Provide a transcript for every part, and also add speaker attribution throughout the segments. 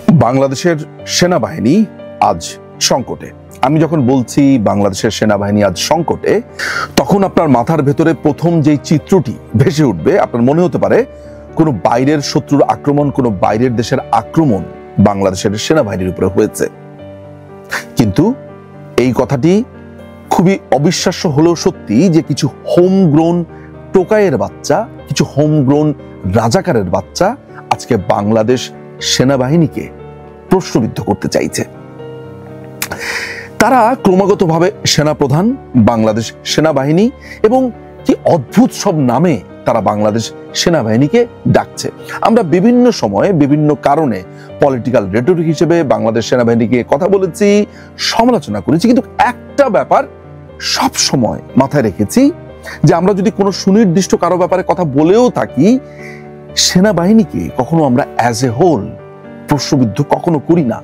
Speaker 1: বাংলাদেশের সেনাবাহিনী আজ সংকটে। আমি যখন বলছি বাংলাদেশের সেনাবাহিনী আজ সংকটে, তখন আপনার মাথার ভেতরে প্রথম যেই চিত্রটি ভেসে উঠবে, আপনার মনে হতে পারে কোনো বাইরের শত্রুর আক্রমণ, কোনো বাইরের দেশের আক্রমণ বাংলাদেশের সেনাবাহিনীর উপরে হয়েছে। কিন্তু এই কথাটি খুবই অবিশ্বাস্য হলেও সত্যি যে কিছু হোমগ্রোন টোকাইয়ের বাচ্চা, কিছু হোমগ্রোন রাজাকারের বাচ্চা আজকে বাংলাদেশ সেনাবাহিনীকে প্রশ্নবিদ্ধ করতে চাইছে। তারা ক্রমাগতভাবে সেনাপ্রধান, বাংলাদেশ সেনাবাহিনী এবং কি অদ্ভুত সব নামে তারা বাংলাদেশ সেনাবাহিনীকে ডাকছে। আমরা বিভিন্ন সময়ে বিভিন্ন কারণে পলিটিক্যাল রেটরিক হিসেবে বাংলাদেশ সেনাবাহিনীকে কথা বলেছি, সমালোচনা করেছি, কিন্তু একটা ব্যাপার সব সময় মাথায় রেখেছি যে আমরা যদি কোনো সুনির্দিষ্ট কারো ব্যাপারে কথা বলেও থাকি, সেনাবাহিনীকে কখনো আমরা অ্যাজ এ হোল প্রশ্নবিদ্ধ কখনো করি না।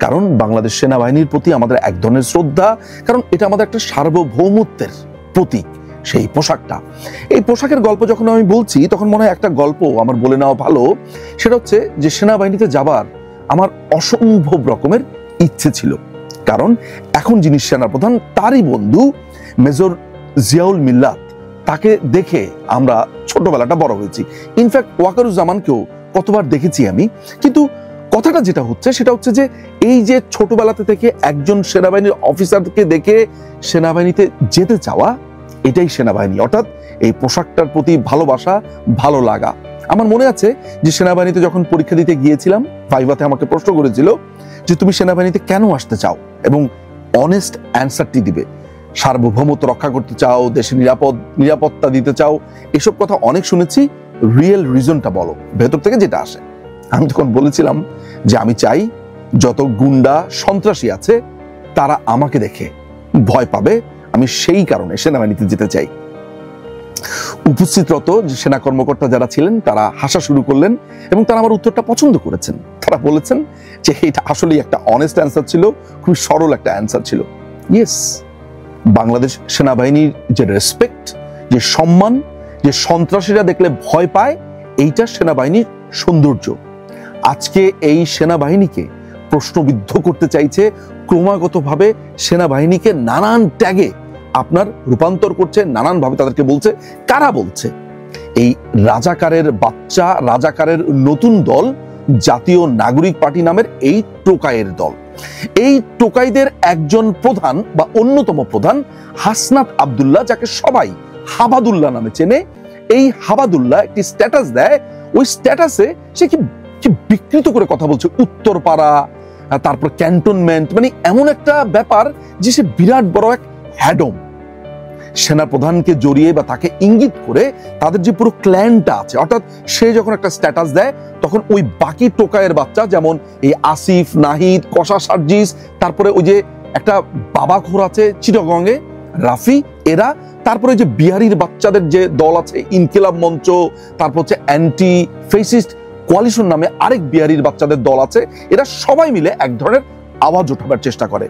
Speaker 1: কারণ বাংলাদেশ সেনাবাহিনীর প্রতি আমাদের এক ধরনের শ্রদ্ধা, কারণ এটা আমাদের একটা সার্বভৌমত্বের প্রতীক। সেই পোশাকটা, এই পোশাকের গল্প যখন আমি বলছি তখন মনে হয় একটা গল্প আমার বলে নেওয়া ভালো। সেটা হচ্ছে যে সেনাবাহিনীতে যাবার আমার অসম্ভব রকমের ইচ্ছে ছিল, কারণ এখন যিনি সেনাপ্রধান তারই বন্ধু মেজর জিয়াউল মিল্লাত, তাকে দেখে আমরা ছোটবেলাটা বড় হয়েছি। ইনফ্যাক্ট ওয়াকারুজ্জামানকেও কতবার দেখেছি আমি। কিন্তু কথাটা যেটা হচ্ছে সেটা হচ্ছে যে এই যে ছোটবেলাতে থেকে একজন সেনাবাহিনীর অফিসারকে দেখে সেনাবাহিনীতে যেতে চাওয়া, এটাই সেনাবাহিনী। অর্থাৎ এই পোশাকটার প্রতি ভালোবাসা, ভালো লাগা। আমার মনে আছে যে সেনাবাহিনীতে যখন পরীক্ষা দিতে গিয়েছিলাম, ভাইভাতে আমাকে প্রশ্ন করেছিল যে তুমি সেনাবাহিনীতে কেন আসতে চাও, এবং অনেস্ট অ্যান্সারটি দিবে। সার্বভৌমত্ব রক্ষা করতে চাও, দেশে নিরাপত্তা দিতে চাও, এসব কথা অনেক শুনেছি। রিয়েল রিজনটা বলো, ভেতর থেকে যেটা আসে। আমি তখন বলেছিলাম যে আমি চাই যত গুন্ডা সন্ত্রাসী আছে তারা আমাকে দেখে ভয় পাবে, আমি সেই কারণে সেনাবাহিনীতে যেতে চাই। উপস্থিতরত যে সেনা কর্মকর্তা যারা ছিলেন তারা হাসা শুরু করলেন এবং তারা আমার উত্তরটা পছন্দ করেছেন। তারা বলেছেন যে এটা আসলেই একটা অনেস্ট অ্যান্সার ছিল, খুব সরল একটা অ্যান্সার ছিল। ইয়েস, বাংলাদেশ সেনাবাহিনীর যে রেসপেক্ট, যে সম্মান, যে সন্ত্রাসীরা দেখলে ভয় পায়, এইটা সেনাবাহিনীর সৌন্দর্য। আজকে এই সেনাবাহিনীকে প্রশ্নবিদ্ধ করতে চাইছে, ক্রমাগতভাবে সেনাবাহিনীকে নানান ট্যাগে আপনার রূপান্তর করছে, নানানভাবে তাদেরকে বলছে। কারা বলছে? এই রাজাকারের বাচ্চা, রাজাকারের নতুন দল জাতীয় নাগরিক পার্টি নামের এই টোকাইয়ের দল। এই টোকাইদের একজন প্রধান বা অন্যতম প্রধান হাসনাত আব্দুল্লাহ, যাকে সবাই হাবাদুল্লাহ নামে চেনে। এই হাবাদুল্লাহ একটি স্ট্যাটাস দেয়, ওই স্ট্যাটাসে সে কি বিকৃত করে কথা বলছে, উত্তরপাড়া, তারপর ক্যান্টনমেন্ট, মানে এমন একটা ব্যাপার যে সে বিরাট বড় এক হ্যাডম। সেনাপ্রধানকে জড়িয়ে বা তাকে ইঙ্গিত করে তাদের যে পুরো ক্ল্যানটা আছে, অর্থাৎ সে যখন একটা স্ট্যাটাস দেয় তখন ওই বাকি টোকাইয়ের বাচ্চা, যেমন এই আসিফ, নাহিদ, কষা সার্জিস, তারপরে ওই যে একটা বাবাখোর আছে চিটাগংয়ে, রাফি, এরা, তারপরে যে বিহারির বাচ্চাদের যে দল আছে ইনকিলাব মঞ্চ, তারপর হচ্ছে অ্যান্টি ফেসিস্ট কোয়ালিশন নামে আরেক বিহারির বাচ্চাদের দল আছে, এরা সবাই মিলে এক ধরনের আওয়াজ উঠাবার চেষ্টা করে।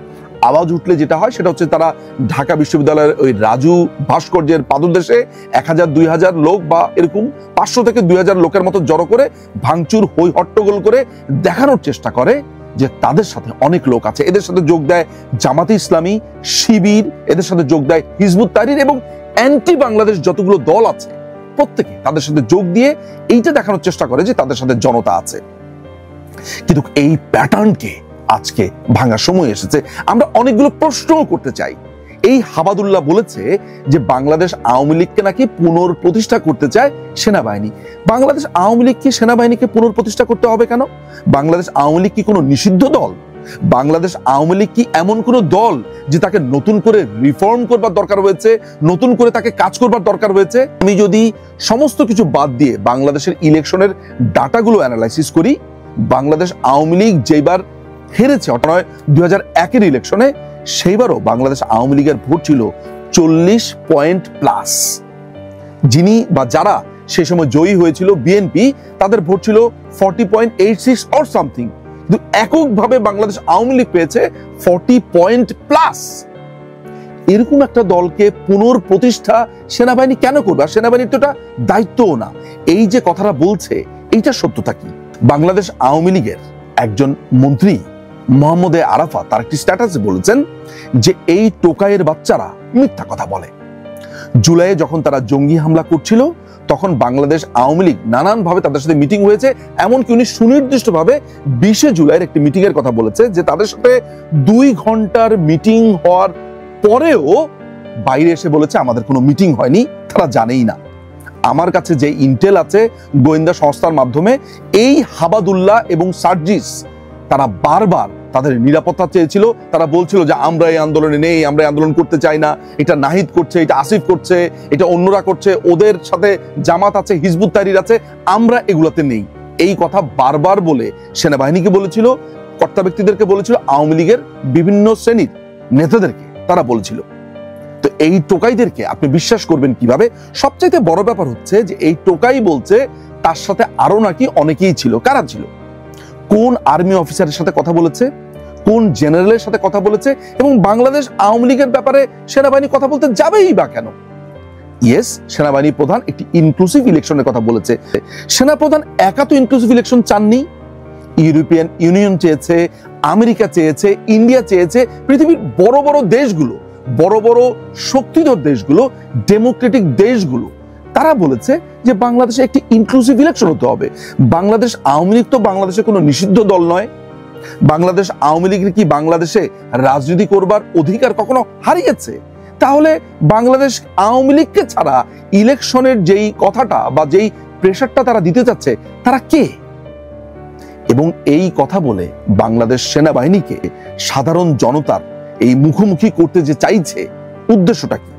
Speaker 1: আওয়াজ উঠলে যেটা হয় সেটা হচ্ছে তারা ঢাকা বিশ্ববিদ্যালয়ের ওই রাজু ভাস্কর্যের পাদদেশে 1000-2000 লোক বা এরকম 500 থেকে 2000 লোকের মতো জড়ো করে ভাঙচুর, হই হট্টগোল করে দেখানোর চেষ্টা করে যে তাদের সাথে অনেক লোক আছে। এদের সাথে যোগ দেয় জামাতে ইসলামী, শিবির, এদের সাথে যোগ দেয় হিজবুত তাহরির এবং অ্যান্টি বাংলাদেশ যতগুলো দল আছে প্রত্যেকে তাদের সাথে যোগ দিয়ে এইটা দেখানোর চেষ্টা করে যে তাদের সাথে জনতা আছে। কিন্তু এই প্যাটার্নকে আজকে ভাঙার সময় এসেছে। আমরা অনেকগুলো প্রশ্নও করতে চাই। এই হাবাদুল্লাহ বলেছে যে বাংলাদেশ আওয়ামী লীগকে নাকি পুনঃপ্রতিষ্ঠা করতে চায় সেনাবাহিনী। বাংলাদেশ আওয়ামী লীগ কি সেনাবাহিনীকে পুনঃপ্রতিষ্ঠা করতে হবে কেন? বাংলাদেশ আওয়ামী লীগ কি কোনো নিষিদ্ধ দল? বাংলাদেশ আওয়ামী লীগ কি এমন কোন দল যে তাকে নতুন করে রিফর্ম করবার দরকার হয়েছে, নতুন করে তাকে কাজ করবার দরকার হয়েছে? আমি যদি সমস্ত কিছু বাদ দিয়ে বাংলাদেশের ইলেকশনের ডাটাগুলো অ্যানালাইসিস করি, বাংলাদেশ আওয়ামী লীগ যেবার হেরেছে, অর্থাৎ 2001-এর ইলেকশনে, সেইবারও বাংলাদেশ আওয়ামী লীগের ভোট ছিল 40 পয়েন্ট প্লাস। যিনি বা যারা সেই সময় জয়ী হয়েছিল বিএনপি, তাদের ভোট ছিল 40.86 অর সামথিং। কিন্তু এককভাবে বাংলাদেশ আওয়ামী লীগ পেয়েছে 40 পয়েন্ট প্লাস। এরকম একটা দলকে পুনঃপ্রতিষ্ঠা সেনাবাহিনী কেন করবে? আর সেনাবাহিনীর তো এটা দায়িত্বও না। এই যে কথাটা বলছে এইটা সত্যতা কি? বাংলাদেশ আওয়ামী লীগের একজন মন্ত্রী মোহাম্মদ আরাফা তার একটি স্ট্যাটাসে বলেছেন যে এই টোকাইয়ের বাচ্চারা মিথ্যা কথা বলে। জুলাইয়ে যখন তারা জঙ্গি হামলা করছিল তখন বাংলাদেশ আওয়ামী লীগ নানানভাবে তাদের সাথে মিটিং হয়েছে, এমনকি উনি সুনির্দিষ্টভাবে 20 জুলাইয়ের একটি মিটিং এর কথা বলেছে যে তাদের সাথে 2 ঘন্টার মিটিং হওয়ার পরেও বাইরে এসে বলেছে আমাদের কোনো মিটিং হয়নি, তারা জানেই না। আমার কাছে যে ইন্টেল আছে গোয়েন্দা সংস্থার মাধ্যমে, এই হাবাদুল্লাহ এবং সার্জিস তারা বারবার তাদের নিরাপত্তা চেয়েছিল। তারা বলছিল যে আমরা এই আন্দোলনে নেই, আমরা এই আন্দোলন করতে চাই না, এটা নাহিদ করছে, এটা আসিফ করছে, এটা অন্যরা করছে, ওদের সাথে জামাত আছে, হিজবুত তাহরির আছে, আমরা এগুলোতে নেই। এই কথা বারবার বলে সেনাবাহিনীকে বলেছিল, কর্তা ব্যক্তিদেরকে বলেছিল, আওয়ামী লীগের বিভিন্ন শ্রেণীর নেতাদেরকে তারা বলেছিল। তো এই টোকাইদেরকে আপনি বিশ্বাস করবেন কিভাবে? সবচাইতে বড় ব্যাপার হচ্ছে যে এই টোকাই বলছে তার সাথে আরো নাকি অনেকেই ছিল। কারা ছিল? কোন আর্মি অফিসারের সাথে কথা বলেছে, কোন জেনারেলের সাথে কথা বলেছে, এবং বাংলাদেশ আওয়ামী লীগের ব্যাপারে সেনাবাহিনী কথা বলতে যাবেই বা কেন? ইয়েস, সেনাবাহিনী প্রধান একটি ইনক্লুসিভ ইলেকশনের কথা বলেছে। সেনাপ্রধান একা তো ইনক্লুসিভ ইলেকশন চাননি, ইউরোপিয়ান ইউনিয়ন চেয়েছে, আমেরিকা চেয়েছে, ইন্ডিয়া চেয়েছে, পৃথিবীর বড় বড় দেশগুলো, বড় বড় শক্তিধর দেশগুলো, ডেমোক্রেটিক দেশগুলো, তারা বলেছে যে বাংলাদেশে একটি ইনক্লুসিভ ইলেকশন হতে হবে। বাংলাদেশ আওয়ামী লীগ তো বাংলাদেশে কোনো নিষিদ্ধ দল নয়। বাংলাদেশ আওয়ামী লীগের কি বাংলাদেশে রাজনীতি করবার অধিকার কখনো হারিয়েছে? তাহলে বাংলাদেশ আওয়ামী লীগকে ছাড়া ইলেকশনের যেই কথাটা বা যেই প্রেশারটা তারা দিতে চাচ্ছে, তারা কে? এবং এই কথা বলে বাংলাদেশ সেনাবাহিনীকে সাধারণ জনতার এই মুখোমুখি করতে যে চাইছে, উদ্দেশ্যটা কি?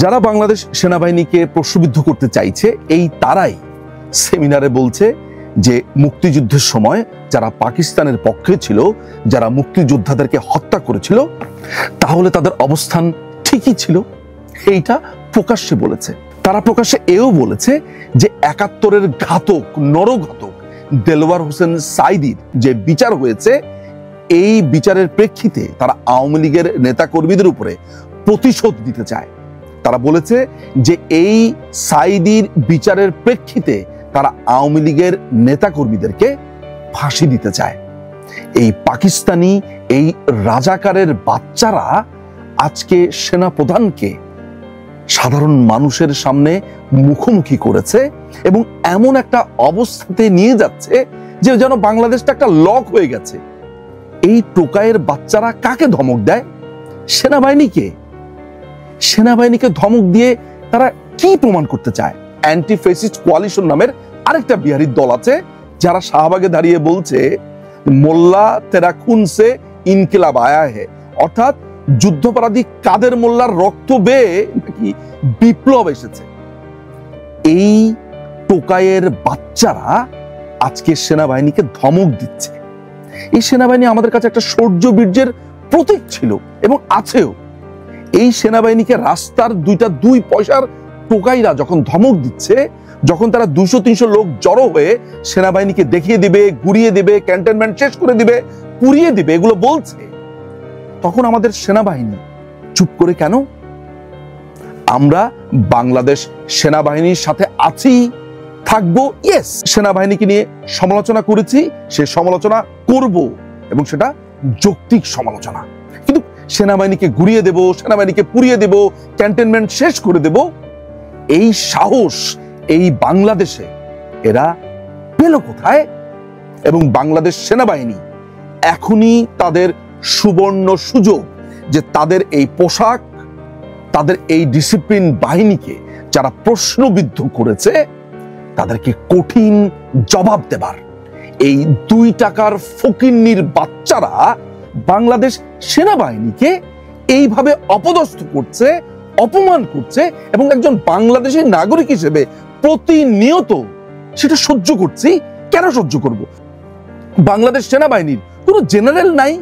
Speaker 1: যারা বাংলাদেশ সেনাবাহিনীকে প্রশ্নবিদ্ধ করতে চাইছে, এই তারাই সেমিনারে বলছে যে মুক্তিযুদ্ধের সময় যারা পাকিস্তানের পক্ষে ছিল, যারা মুক্তিযোদ্ধাদেরকে হত্যা করেছিল, তাহলে তাদের অবস্থান ঠিকই ছিল। এইটা প্রকাশ্যে বলেছে। তারা প্রকাশ্যে এও বলেছে যে 71-এর ঘাতক, নরঘাতক দেলোয়ার হোসেন সাঈদীর যে বিচার হয়েছে, এই বিচারের প্রেক্ষিতে তারা আওয়ামী লীগের নেতা কর্মীদের উপরে প্রতিশোধ দিতে চায়। তারা বলেছে যে এই সাঈদীর বিচারের প্রেক্ষিতে তারা আওয়ামী লীগের নেতা কর্মীদেরকে ফাঁসি দিতে চায়। এই পাকিস্তানি, এই রাজাকারের বাচ্চারা আজকে সেনাপ্রধানকে সাধারণ মানুষের সামনে মুখোমুখি করেছে এবং এমন একটা অবস্থাতে নিয়ে যাচ্ছে যে যেন বাংলাদেশটা একটা লক হয়ে গেছে। এই টোকাইয়ের বাচ্চারা কাকে ধমক দেয়? সেনাবাহিনীকে। সেনাবাহিনীকে ধমক দিয়ে তারা কি প্রমাণ করতে চায়? অ্যান্টি ফেসিস্ট কোয়ালিশন নামের আরেকটা বিহারির দল আছে, যারা শাহবাগে দাঁড়িয়ে বলছে মোল্লা তেরা খুন সে ইনকিলাব আয়া হে, অর্থাৎ যুদ্ধপরাধী কাদের মোল্লার রক্ত বেয়ে নাকি বিপ্লব এসেছে। এই টোকাইয়ের বাচ্চারা আজকে সেনাবাহিনীকে ধমক দিচ্ছে। এই সেনাবাহিনী আমাদের কাছে একটা শৌর্য বীর্যের প্রতীক ছিল এবং আছেও। এই সেনাবাহিনীকে রাস্তার 2 পয়সার টোকাইরা যখন ধমক দিচ্ছে, যখন তারা 200-300 লোক জড়ো হয়ে সেনাবাহিনীকে দেখিয়ে দিবে, গুড়িয়ে দিবে, ক্যান্টনমেন্ট শেষ করে দিবে, পুড়িয়ে দিবে, এগুলো বলছে, তখন আমাদের সেনাবাহিনী চুপ করে কেন? আমরা বাংলাদেশ সেনাবাহিনীর সাথে আছি, থাকবো। ইয়েস, সেনাবাহিনীকে নিয়ে সমালোচনা করেছি, সে সমালোচনা করব এবং সেটা যৌক্তিক সমালোচনা। কিন্তু সেনাবাহিনীকে ঘুরিয়ে দেব, সেনাবাহিনীকে পুড়িয়ে দেব, ক্যান্টনমেন্ট শেষ করে দেব, এই সাহস এই বাংলাদেশে এরা পেল কোথায়? এবং বাংলাদেশ সেনাবাহিনী এখনই তাদের সুবর্ণ সুযোগ যে তাদের এই পোশাক, তাদের এই ডিসিপ্লিন বাহিনীকে যারা প্রশ্নবিদ্ধ করেছে, তাদেরকে কঠিন জবাব দেবার। এই 2 টাকার ফকিন্নির বাচ্চারা বাংলাদেশ সেনাবাহিনীকে এইভাবে অপদস্থ করছে, অপমান করছে এবং একজন বাংলাদেশের নাগরিক হিসেবে প্রতিনিয়ত সেটা সহ্য করছি। কেন সহ্য করব? বাংলাদেশ সেনাবাহিনীর কোনো জেনারেল নাই,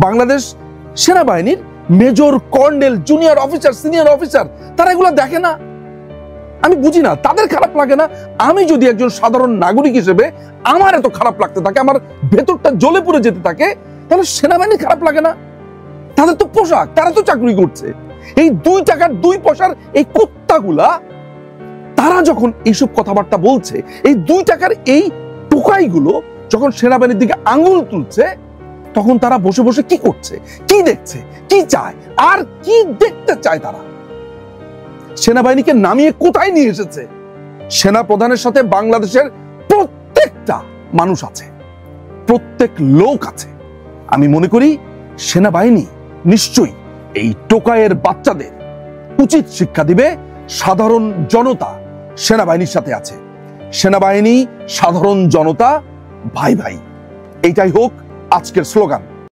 Speaker 1: বাংলাদেশ সেনাবাহিনীর major, colonel, junior officer, senior officer, তারা এগুলো দেখে না। আমি বুঝি না, তাদের খারাপ লাগে না? আমি যদি একজন সাধারণ নাগরিক হিসেবে আমার এত খারাপ লাগতে থাকে, আমার ভেতরটা জ্বলে পুড়ে যেতে থাকে, তাহলে সেনাবাহিনী খারাপ লাগে না? তাদের তো পোশাক, তারা তো চাকরি করছে। এই 2 টাকার 2 পয়সার এই কুত্তাগুলা তারা যখন এইসব কথাবার্তা বলছে, এই 2 টাকার এই টোকাইগুলো যখন সেনাবাহিনীর দিকে আঙুল তুলছে, তখন তারা বসে বসে কি করছে, কি দেখছে, কি চায়, আর কি দেখতে চায় তারা? সেনাবাহিনীকে নামিয়ে কোথায় নিয়ে এসেছে? সেনা প্রধানের সাথে বাংলাদেশের প্রত্যেকটা মানুষ আছে, প্রত্যেক লোক আছে। আমি মনে করি সেনাবাহিনী নিশ্চয়ই এই টোকাইয়ের বাচ্চাদের উচিত শিক্ষা দিবে। সাধারণ জনতা সেনাবাহিনীর সাথে আছে, সেনাবাহিনী সাধারণ জনতা ভাই ভাই। এইটাই হোক আজকের স্লোগান।